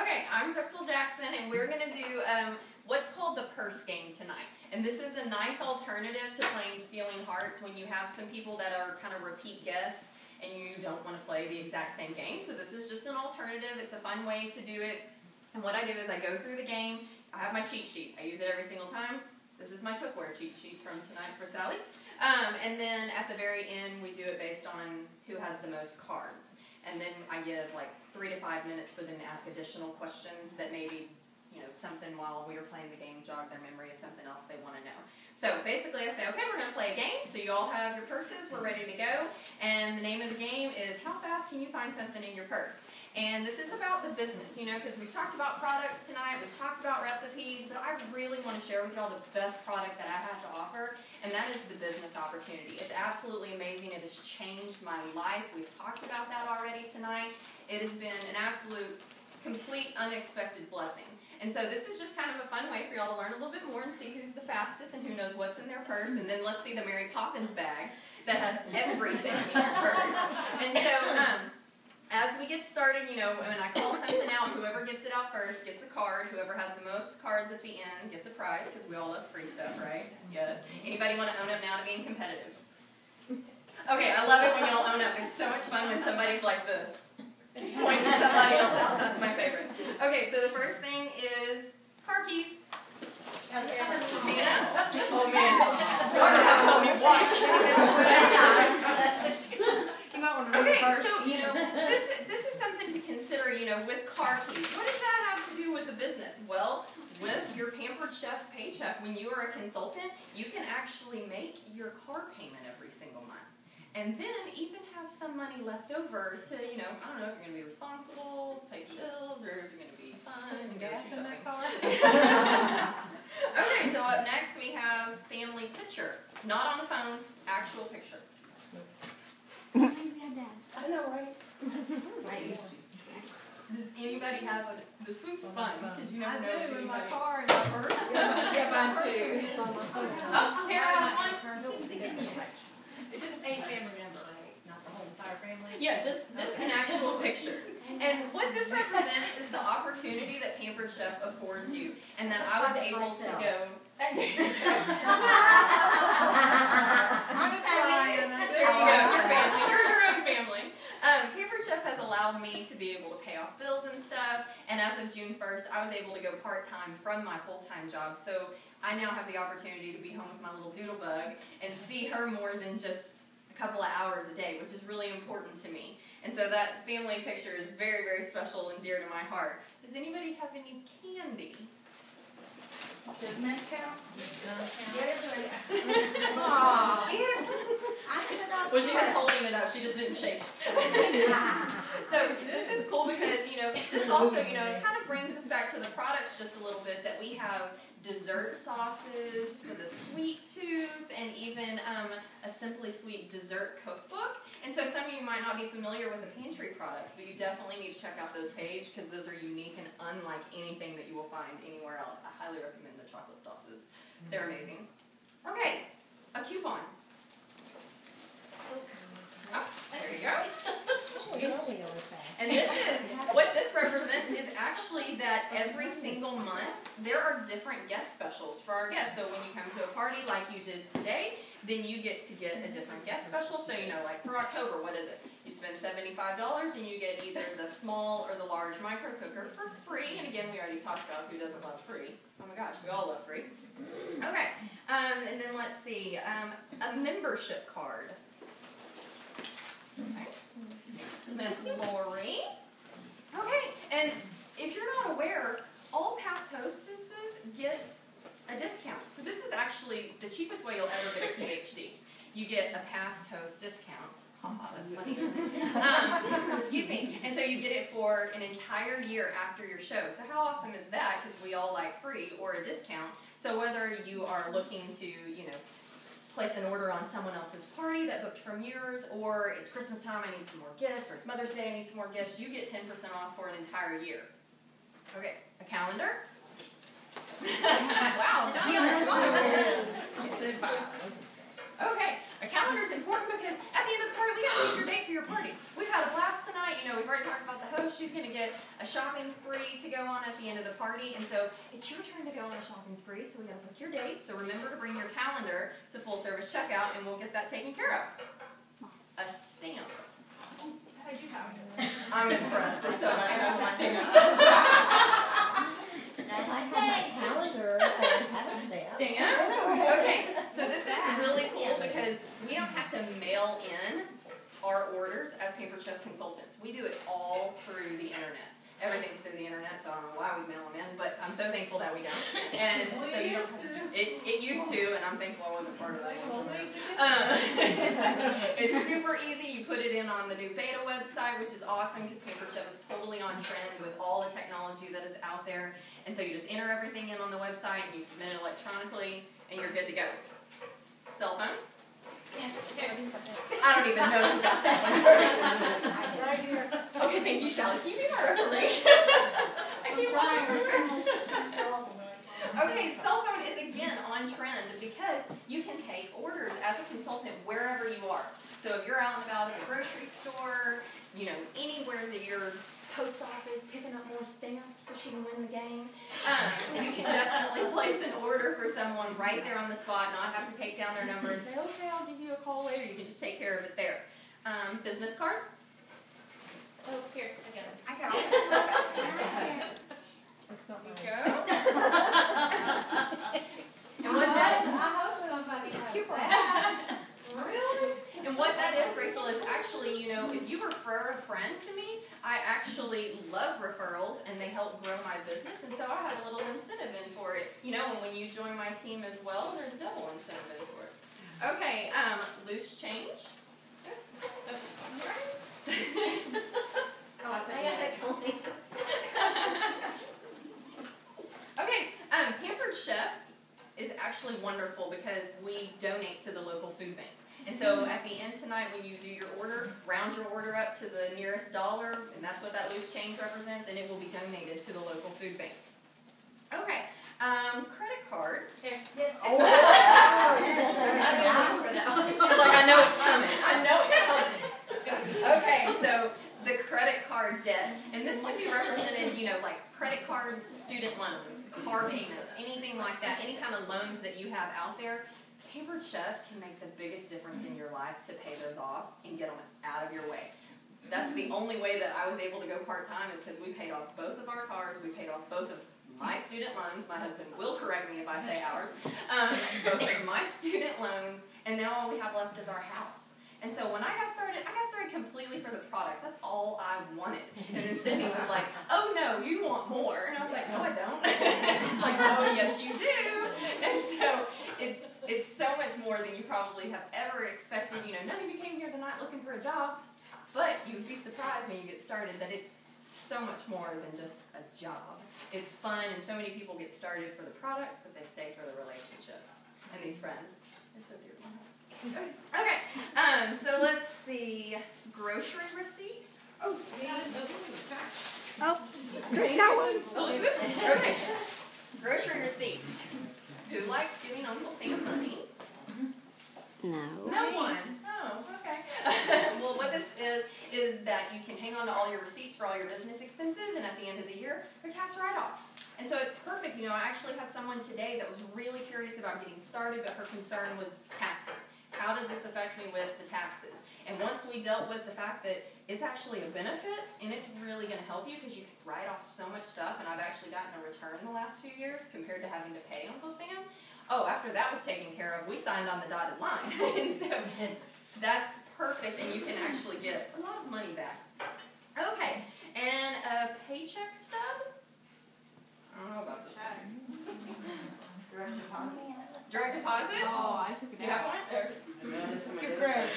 Okay, I'm Krystle Jackson, and we're going to do what's called the purse game tonight. And this is a nice alternative to playing Stealing Hearts when you have some people that are kind of repeat guests and you don't want to play the exact same game. So this is just an alternative. It's a fun way to do it. And what I do is I go through the game. I have my cheat sheet. I use it every single time. This is my cookware cheat sheet from tonight for Sally. And then at the very end, we do it based on who has the most cards. And then I give like 3 to 5 minutes for them to ask additional questions that maybe, something while we were playing the game jogged their memory of something else they want to know. So basically I say, okay, we're going to play a game. So you all have your purses. We're ready to go. And the name of the game is How Fast Can You Find Something in Your Purse? And this is about the business, because we've talked about products tonight, we've talked about recipes, but I really want to share with y'all the best product that I have to offer, and that is the business opportunity. It's absolutely amazing. It has changed my life. We've talked about that already tonight. It has been an absolute, complete, unexpected blessing. And so this is just kind of a fun way for y'all to learn a little bit more and see who's the fastest and who knows what's in their purse. And then let's see the Mary Poppins bags that have everything in your purse. And so, as we get started, when I call something out, whoever gets it out first gets a card. Whoever has the most cards at the end gets a prize, because we all love free stuff, right? Yes. Anybody want to own up now to being competitive? Okay, I love it when y'all own up. It's so much fun when somebody's like this, pointing somebody else out. That's my favorite. Okay, so the first thing is car keys. See that? Oh, man. I'm going to have to help me watch. Okay, so, this is something to consider, with car keys. What does that have to do with the business? Well, with your Pampered Chef paycheck, when you are a consultant, you can actually make your car payment every single month. And then even have some money left over to, I don't know if you're going to be responsible, pay some bills, or if you're going to be fun. Put some gas in that car. Okay, so up next we have family picture. Not on the phone, actual picture. I know, right? I used to. Does anybody have this one's fun, because you never know I do, in my anybody. car and my purse. Yeah, mine too. Oh, Tara has one. It's just a family member, right? Not the whole entire family? Yeah, just an actual picture. And what this represents is the opportunity that Pampered Chef affords you, and that I was able to go. I'm trying. There you go, your family. You're your own family. Pampered Chef has allowed me to be able to pay off bills and stuff, and as of June 1st, I was able to go part-time from my full-time job, so I now have the opportunity to be home with my little doodle bug and see her more than just a couple of hours a day, which is really important to me. And so that family picture is very, very special and dear to my heart. Does anybody have any candy? Does mint count? Well, she was holding it up. She just didn't shake it. So this is cool because, this also, it kind of brings us back to the products just a little bit, that we have dessert sauces for the sweet tooth, and even a Simply Sweet dessert cookbook. And so some of you might not be familiar with the pantry products, but you definitely need to check out those pages, because those are unique and unlike anything that you will find anywhere else. I highly recommend the chocolate sauces. They're amazing. Okay, a coupon. Oh, there you go. And what this represents is actually that every single month there are different guest specials for our guests. So when you come to a party like you did today, then you get to get a different guest special. So like for October, what is it? You spend $75 and you get either the small or the large micro cooker for free. And again, we already talked about who doesn't love free. Oh my gosh, we all love free. Okay, and then let's see, a membership card. Okay. Miss Lori. Okay, and if you're not aware, all past hostesses get a discount. So this is actually the cheapest way you'll ever get a PhD. You get a past host discount. Haha, that's funny. Excuse me. And so you get it for an entire year after your show. So how awesome is that? Because we all like free or a discount. So whether you are looking to, place an order on someone else's party that booked from yours, or it's Christmas time, I need some more gifts, or it's Mother's Day, I need some more gifts, you get 10% off for an entire year. Okay, a calendar. Wow, Johnny on the spot. Okay, A calendar is important because at the end of the party, we got to pick your date for your party. We've had a blast tonight. You know, we've already talked about the host. She's going to get a shopping spree to go on at the end of the party. And so it's your turn to go on a shopping spree. So we got to pick your date. So remember to bring your calendar to full service checkout and we'll get that taken care of. A stamp. How did you have it? I'm impressed. It's so nice to have a stamp. Calendar, have a stamp. Stamp? Okay, so this is really cool because we don't have to mail in our orders as Paper Chef consultants. We do it all through the internet. Everything's through the internet, so I don't know why we mail them in, but I'm so thankful that we don't. And so you don't have to. It used to, and I'm thankful I wasn't part of that. It's super easy. You put it in on the new beta website, which is awesome because Paper Chef is totally on trend with all the technology that is out there. And so you just enter everything in on the website, and you submit it electronically, and you're good to go. Cell phone? Yes. I don't even know who got that one first. Right here. Okay, thank you, Sally. Can you be my referee? Okay, cell phone is again on trend because you can take orders as a consultant wherever you are. So if you're out and about at the grocery store, you know, anywhere that you're post office picking up more stamps so she can win the game, you can definitely place an order for someone right there on the spot, not have to take down their number and say, okay, I'll give you a call later. You can just take care of it there. Business card? Oh, here, I got it. I got it. That's not Go. And what that, I hope somebody has that. really? And what that is, Rachel, is actually, you know, if you refer a friend to me, I actually love referrals and they help grow my business, and so I have a little incentive in for it. You know, and when you join my team as well, there's a double incentive in for it. Okay, loose change. Okay, Pampered Chef is actually wonderful because we donate to the local food bank. And so at the end tonight when you do your order, round your order up to the nearest dollar, and that's what that loose change represents, and it will be donated to the local food bank. Okay, credit card. Here. Yes. Oh, I've been waiting for that one. She's like, I know it's coming. I know it's coming. Okay, so the credit card debt. And this can be represented, you know, like credit cards, student loans, car payments, anything like that, any kind of loans that you have out there. Pampered Chef can make the biggest difference in your life to pay those off and get them out of your way. That's the only way that I was able to go part-time is because we paid off both of our cars, we paid off both of my student loans, my husband will correct me if I say ours, both of my student loans, and now all we have left is our house. And so when I got started completely for the products. That's all I wanted. And then Cindy was like, oh no, you want more. And I was like, no I don't. Like, oh yes you do. And so it's so much more than you probably have ever expected. You know, none of you came here tonight looking for a job, but you'd be surprised when you get started that it's so much more than just a job. It's fun, and so many people get started for the products, but they stay for the relationships and these friends. They're so dear. Okay, so let's see. Grocery receipt. Oh, Oh, Chris got one. Oh, it's good. Okay. Grocery receipt. Who likes giving Uncle Sam money? No. No one. Oh, okay. Well, what this is that you can hang on to all your receipts for all your business expenses, and at the end of the year, they're tax write-offs. And so it's perfect. You know, I actually had someone today that was really curious about getting started, but her concern was taxes. How does this affect me with the taxes? And once we dealt with the fact that it's actually a benefit, and it's really going to help you because you can write off so much stuff, and I've actually gotten a return the last few years compared to having to pay Uncle Sam. Oh, after that was taken care of, we signed on the dotted line. And so that's perfect, and you can actually get a lot of money back. Okay, and a paycheck stub? I don't know about this one. Direct deposit. Direct deposit? Oh, I took it You have out. one? Give credit.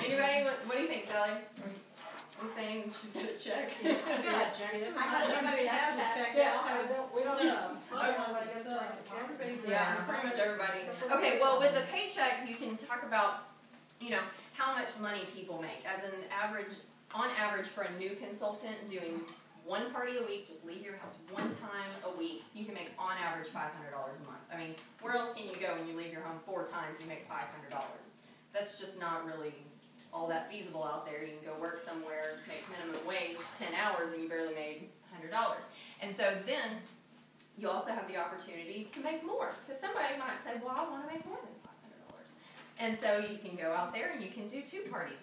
Anybody? What do you think, Sally? Are you saying she's got a check? Yeah, everybody has a check. We don't know. Yeah, pretty much everybody. Okay, well, with the paycheck, you can talk about, you know, how much money people make. As an average, on average, for a new consultant doing one party a week, just leave your house one time a week, you can make on average $500 a month. I mean, where else can you go when you leave your home 4 times, you make $500? That's just not really all that feasible out there. You can go work somewhere, make minimum wage, 10 hours, and you barely made $100. And so then, you also have the opportunity to make more. Because somebody might say, well, I want to make more than $500. And so you can go out there and you can do 2 parties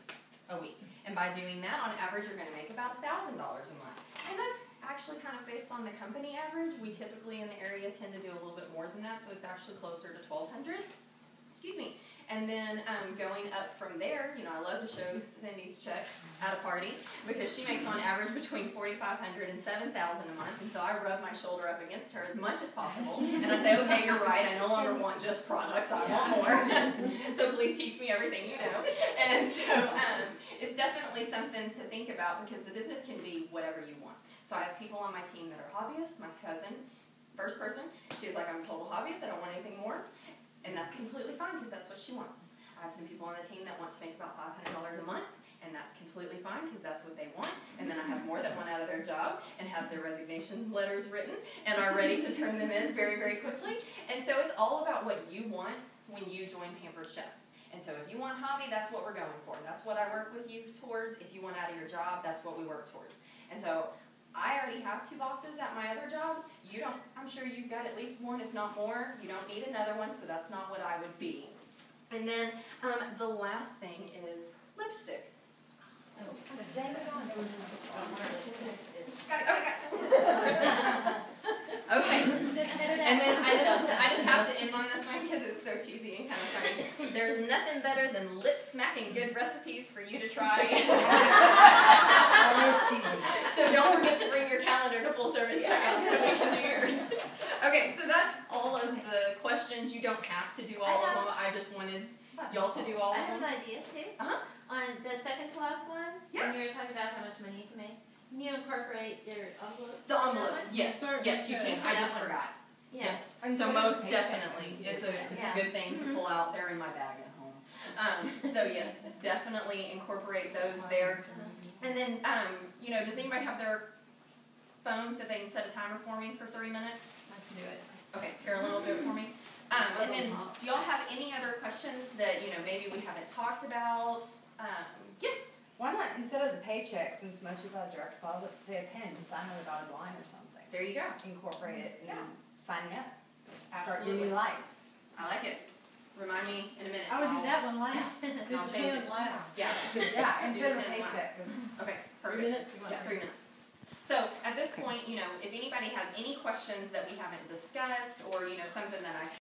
a week. And by doing that, on average, you're going to make about $1,000 a month. And that's actually kind of based on the company average. We typically in the area tend to do a little bit more than that, so it's actually closer to $1,200. Excuse me. And then going up from there, you know, I love to show Cindy's check at a party because she makes on average between $4,500 and $7,000 a month. And so I rub my shoulder up against her as much as possible. And I say, okay, you're right. I no longer want just products. I want more. So please teach me everything you know. And so it's definitely something to think about because the business can be whatever you want. So I have people on my team that are hobbyists. My cousin, first person, she's like, I'm a total hobbyist. I don't want anything more. And that's completely fine because that's what she wants. I have some people on the team that want to make about $500 a month, and that's completely fine because that's what they want. And then I have more that want out of their job and have their resignation letters written and are ready to turn them in very, very quickly. And so it's all about what you want when you join Pampered Chef. And so if you want hobby, that's what we're going for. That's what I work with you towards. If you want out of your job, that's what we work towards. And so I already have 2 bosses at my other job. You don't, I'm sure you've got at least one, if not more. You don't need another one, so that's not what I would be. And then the last thing is lipstick. Oh, dang it on. Okay. And then I just have to end on this one because it's so cheesy and kind of funny. There's nothing better than lip-smacking good recipes for you to try. So don't forget to bring your calendar to full service checkout so we can do yours. Okay, so that's all of the questions. You don't have to do all of them. I just wanted y'all to do all of them. I have an idea too. On the second to last one, when you were talking about how much money you can make, can you incorporate your envelopes? The envelopes, yes, yes, you can. I just forgot. Yes. So most definitely, it's a good thing to pull out. They're in my bag at home. So yes, definitely incorporate those there. And then, you know, does anybody have their phone that they can set a timer for me for 3 minutes? I can do it. Okay, Carolyn will do it for me. And then, do y'all have any other questions that, you know, maybe we haven't talked about? Yes? Why not, instead of the paycheck, since most people have direct deposit, say a pen, just sign on the dotted line or something. There you go. Incorporate it and signing up. Start Absolutely. your new life. I like it. Remind me in a minute. I would do that one last. I'll change it. Last. Yeah. Yeah, instead of a Do the pen paycheck. 'Cause Okay, 3 perfect. minutes? You want Yeah, 3 minutes. So at this point, you know, if anybody has any questions that we haven't discussed or, you know, something that I